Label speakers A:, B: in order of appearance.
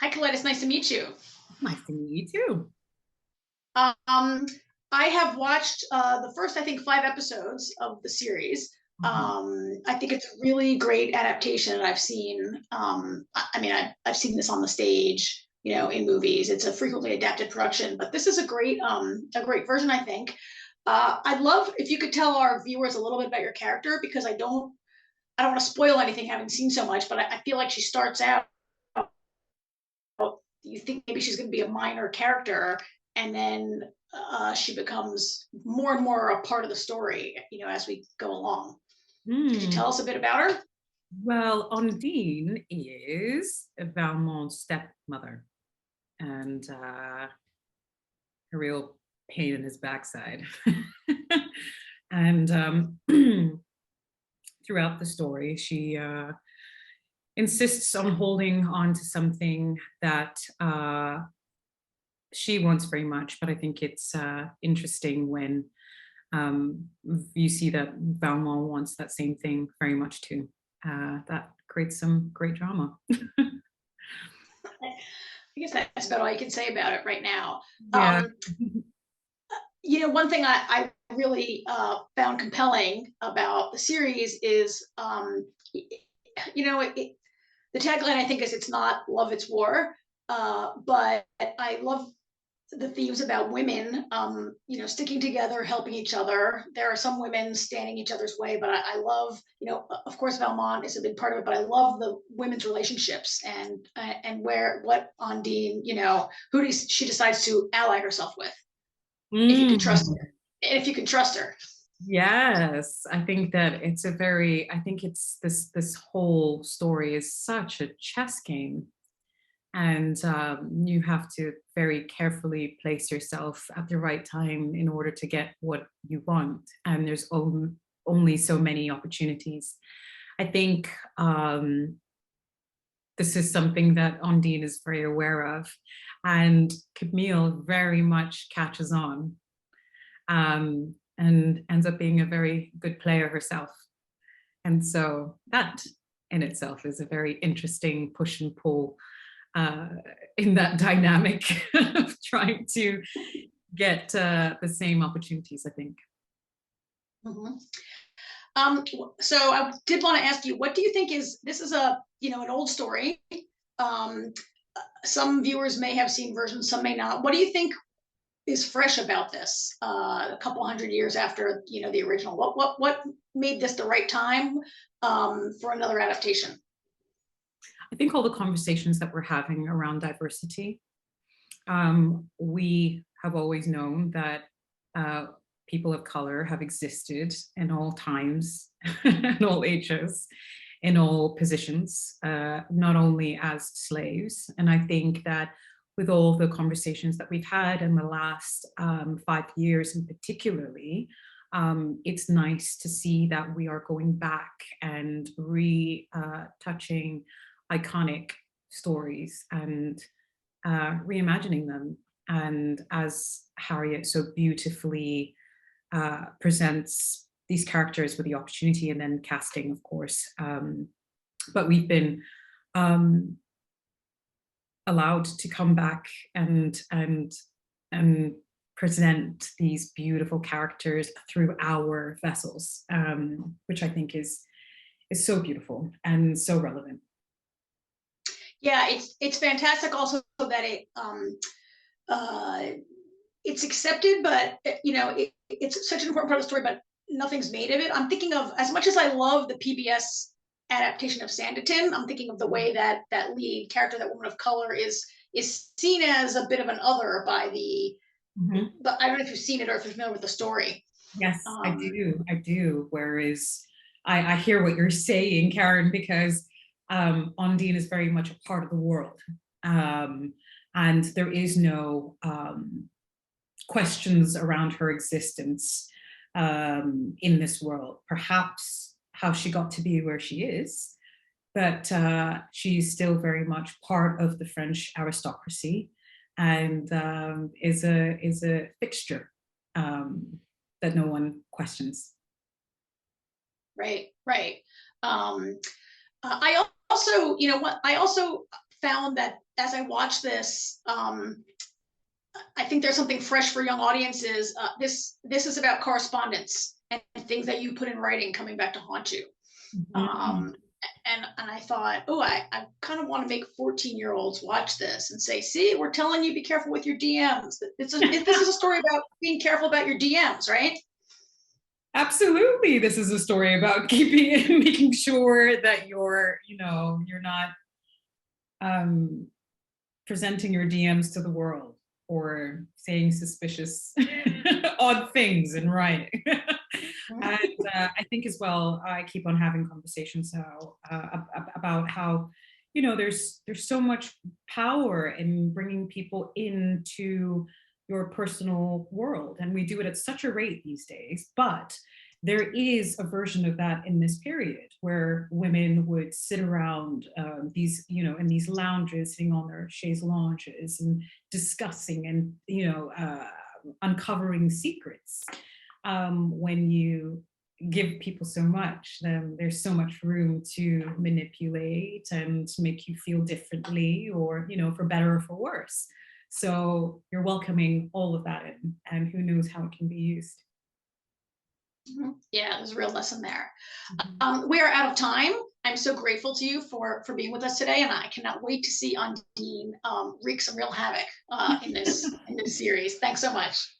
A: Hi, Colette. It's nice to meet you.
B: Nice to meet you too.
A: Um, I have watched the first, I think, 5 episodes of the series.
B: Mhm.
A: I think it's a really great adaptation. I've seen, I mean, I've seen this on the stage, in movies. It's a frequently adapted production, but this is a great version, I think. I'd love if you could tell our viewers a little bit about your character because I don't want to spoil anything having seen so much, but I feel like she starts out you think maybe she's going to be a minor character, and then she becomes more and more a part of the story, as we go along. Could you tell
B: Hmm.
A: us a bit about her?
B: Well, Ondine is Valmont's stepmother and a real pain in his backside. and throughout the story, she insists on holding on to something that she wants very much. But I think it's interesting when you see that Valmont wants that same thing very much too. That creates some great drama.
A: I guess that's about all you can say about it right now.
B: Yeah.
A: One thing I really found compelling about the series is, the tagline I think is "It's not love, it's war." But I love the themes about women, sticking together, helping each other. There are some women standing each other's way, but I love, of course, Valmont is a big part of it, but I love the women's relationships and what Ondine, who she decides to ally herself with, if you can trust
B: Mm.
A: her, if you can trust her.
B: Yes, I think that it's a very, I think it's this whole story is such a chess game. And you have to very carefully place yourself at the right time in order to get what you want. And there's only so many opportunities. I think this is something that Ondine is very aware of. And Camille very much catches on and ends up being a very good player herself. And so that in itself is a very interesting push and pull uh, in that dynamic of trying to get the same opportunities, I think.
A: Mm-hmm. So I did want to ask you, what do you think is this is an old story. Um, some viewers may have seen versions, some may not. What do you think is fresh about this? A couple hundred years after the original, what made this the right time for another adaptation?
B: I think all the conversations that we're having around diversity, we have always known that uh, people of color have existed in all times, in all ages, in all positions, not only as slaves. And I think that with all the conversations that we've had in the last 5 years, in particularly, it's nice to see that we are going back and retouching iconic stories and reimagining them. And as Harriet so beautifully presents these characters with the opportunity and then casting, of course. But we've been um, allowed to come back and present these beautiful characters through our vessels, which I think is so beautiful and so relevant.
A: Yeah, it's fantastic. Also, that uh, it's accepted, but it's such an important part of the story, but nothing's made of it. I'm thinking of, as much as I love the PBS adaptation of Sanditon, I'm thinking of the way that that lead character, that woman of color, is seen as a bit of an other by the.
B: Mhm.
A: But I don't know if you've seen it or if you're familiar with the story.
B: Yes, I
A: Um,
B: do. I do. Whereas I hear what you're saying, Karen, because Ondine is very much a part of the world. Um, and there is no questions around her existence in this world. Perhaps how she got to be where she is, but she's still very much part of the French aristocracy and is a fixture that no one questions.
A: right, right. I also, what I also found that as I watch this, I think there's something fresh for young audiences. This is about correspondence and things that you put in writing coming back to haunt you.
B: Mhm.
A: And I thought, oh, I kind of want to make 14-year-olds watch this and say, see, we're telling you, be careful with your DMs. This is a story about being careful about your DMs, right?
B: Absolutely, this is a story about keeping making sure that you're not um, presenting your DMs to the world or saying suspicious, odd things in writing. And I think as well, I keep on having conversations about how there's so much power in bringing people into your personal world, and we do it at such a rate these days. But there is a version of that in this period where women would sit around in these lounges, sitting on their chaise lounges and discussing and uncovering secrets. When you give people so much, then there's so much room to manipulate and to make you feel differently, or for better or for worse. So you're welcoming all of that in, and who knows how it can be used.
A: Yeah, there's a real lesson there.
B: Mhm.
A: We are out of time. I'm so grateful to you for being with us today, and I cannot wait to see Undine wreak some real havoc in this series. Thanks so much.